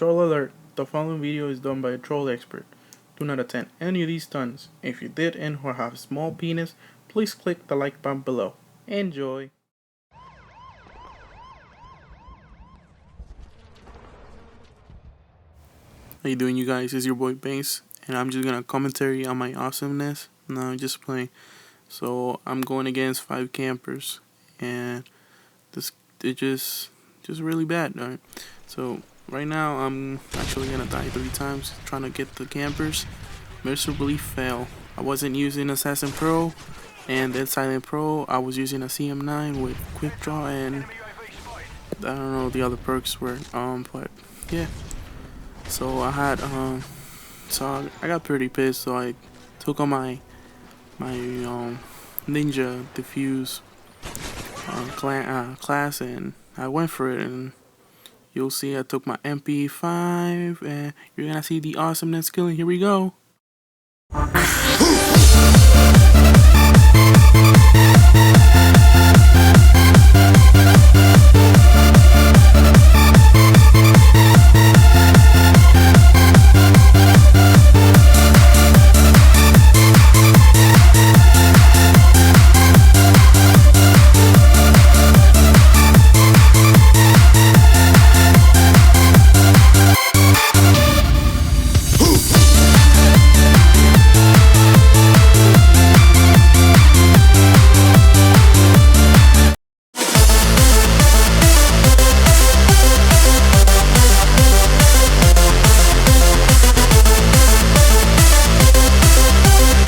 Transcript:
Troll alert, the following video is done by a troll expert. Do not attempt any of these stunts. If you did and or have a small penis, please click the like button below. Enjoy! How you doing, you guys? It's your boy Banks, and I'm just gonna commentary on my awesomeness. No, I'm just playing. So I'm going against 5 campers, and they're just really bad. Alright, so right now I'm actually gonna die 3 times trying to get the campers. Miserably fail. I wasn't using Assassin Pro and then Silent Pro. I was using a CM9 with Quick Draw, and I don't know the other perks were. But yeah. So I had so I got pretty pissed. So I took on my ninja diffuse class, and I went for it, and you'll see I took my MP5, and you're gonna see the awesomeness killing. Here we go.